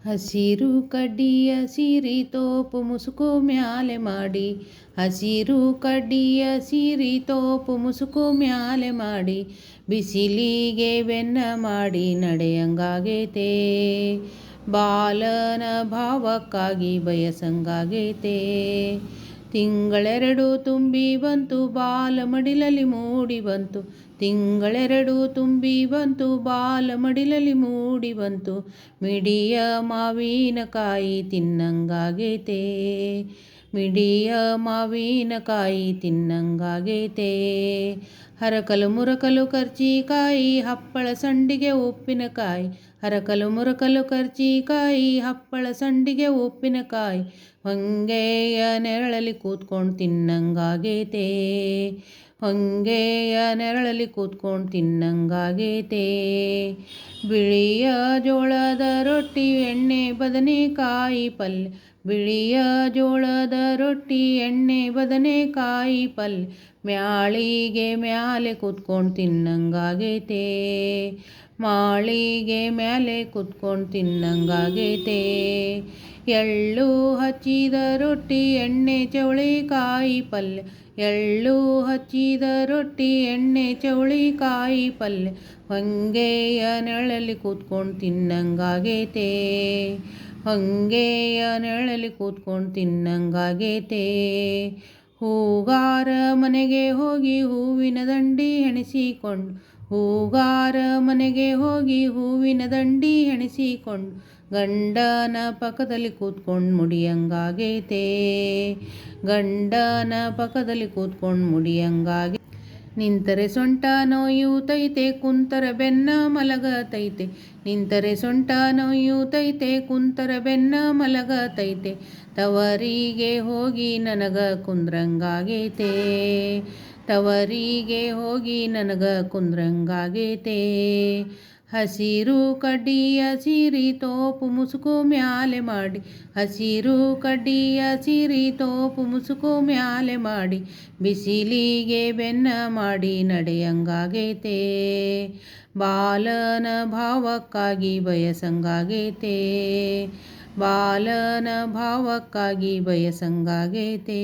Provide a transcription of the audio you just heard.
ಹಸಿರು ಕಡ್ಡಿಯ ಸಿರಿ ತೋಪು ಮುಸುಕು ಮ್ಯಾಲೆ ಮಾಡಿ, ಹಸಿರು ಕಡ್ಡಿಯ ಸಿರಿ ತೋಪು ಮುಸುಕು ಮ್ಯಾಲೆ ಮಾಡಿ, ಬಿಸಿಲಿಗೆ ಬೆನ್ನ ಮಾಡಿ ನಡೆಯಂಗಾಗೈತೆ. ಬಾಲನ ಭಾವಕ್ಕಾಗಿ ಬಯಸಂಗಾಗೈತೆ. ತಿಂಗಳೆರಡು ತುಂಬಿ ಬಂತು, ಬಾಲ ಮಡಿಲಲ್ಲಿ ಮೂಡಿ ಬಂತು. ತಿಂಗಳೆರಡು ತುಂಬಿ ಬಂತು, ಬಾಲ ಮಡಿಲಲ್ಲಿ ಮೂಡಿ ಬಂತು. ಮಿಡಿಯ ಮಾವಿನಕಾಯಿ ತಿನ್ನಂಗಾಗೈತೆ. ಮಿಡಿಯ ಮಾವಿನಕಾಯಿ ತಿನ್ನಂಗಾಗೈತೆ. ಹರಕಲು ಮುರಕಲು ಕರ್ಚಿಕಾಯಿ, ಹಪ್ಪಳ ಸಂಡಿಗೆ ಉಪ್ಪಿನಕಾಯಿ. ಹರಕಲು ಮುರಕಲು ಕರ್ಚಿಕಾಯಿ, ಹಪ್ಪಳ ಸಂಡಿಗೆ ಉಪ್ಪಿನಕಾಯಿ. ಹೊಂಗೆಯ ನೆರಳಲ್ಲಿ ಕೂತ್ಕೊಂಡು ತಿನ್ನಂಗಾಗೈತೆ. ಹೊಂಗೆಯ ನೆರಳಲ್ಲಿ ಕೂತ್ಕೊಂಡು ತಿನ್ನಂಗಾಗೈತೆ. ಬಿಳಿಯ ಜೋಳದ ರೊಟ್ಟಿ, ಎಣ್ಣೆ ಬದನೆಕಾಯಿ ಪಲ್ಯ. ಬಿಳಿಯ ಜೋಳದ ರೊಟ್ಟಿ, ಎಣ್ಣೆ ಬದನೆಕಾಯಿ ಪಲ್ಯ. ಮ್ಯಾಳಿಗೆ ಮ್ಯಾಲೆ ಕೂತ್ಕೊಂಡು ತಿನ್ನಂಗಾಗೈತೆ. ಮಾಳಿಗೆ ಮ್ಯಾಲೆ ಕೂತ್ಕೊಂಡು ತಿನ್ನಂಗಾಗೈತೆ. ಎಳ್ಳು ಹಚ್ಚಿದ ರೊಟ್ಟಿ, ಎಣ್ಣೆ ಚವಳಿಕಾಯಿ ಪಲ್ಯ. ಎಳ್ಳು ಹಚ್ಚಿದ ರೊಟ್ಟಿ, ಎಣ್ಣೆ ಚವಳಿಕಾಯಿ ಪಲ್ಯ. ಹೊಂಗೆಯ ನೆರಳಲ್ಲಿ ಕೂತ್ಕೊಂಡು ತಿನ್ನಂಗಾಗೈತೆ. ಹೊಂಗೆಯ ನೆರಳಲ್ಲಿ ಕೂತ್ಕೊಂಡು ತಿನ್ನಂಗಾಗೈತೆ. ಹೂಗಾರ ಮನೆಗೆ ಹೋಗಿ ಹೂವಿನ ದಂಡಿ ಹೆಣೆಸಿಕೊಂಡು. ಹೂಗಾರ ಮನೆಗೆ ಹೋಗಿ ಹೂವಿನ ದಂಡಿ ಹೆಣೆಸಿಕೊಂಡು, ಗಂಡನ ಪಕ್ಕದಲ್ಲಿ ಕೂತ್ಕೊಂಡು ಮುಡಿಯಂಗಾಗೈತೆ. ಗಂಡನ ಪಕ್ಕದಲ್ಲಿ ಕೂತ್ಕೊಂಡು ಮುಡಿಯಂಗಾಗೈತೆ. ನಿಂತರೆ ಸೊಂಟ ನೋಯುತ್ತೈತೆ, ಕುಂತರ ಬೆನ್ನ ಮಲಗತೈತೆ. ನಿಂತರೆ ಸೊಂಟ ನೋಯುತ್ತೈತೆ, ಕುಂತರ ಬೆನ್ನ ಮಲಗತೈತೆ. ತವರಿಗೆ ಹೋಗಿ ನನಗ ಕುಂದ್ರಂಗಾಗೈತೆ. ತವರಿಗೆ ಹೋಗಿ ನನಗ ಕುಂದ್ರಂಗಾಗೈತೆ. ಹಸಿರು ಕಡ್ಡಿಯ ಸಿರಿ ತೋಪು ಮುಸುಕು ಮ್ಯಾಲೆ ಮಾಡಿ, ಹಸಿರು ಕಡ್ಡಿಯ ಸಿರಿ ತೋಪು ಮುಸುಕು ಮ್ಯಾಲೆ ಮಾಡಿ, ಬಿಸಿಲಿಗೆ ಬೆನ್ನ ಮಾಡಿ ನಡೆಯಂಗಾಗೈತೆ. ಬಾಲನ ಭಾವಕ್ಕಾಗಿ ಬಯಸಂಗಾಗೈತೆ. ಬಾಲನ ಭಾವಕ್ಕಾಗಿ ಬಯಸಂಗಾಗೈತೆ.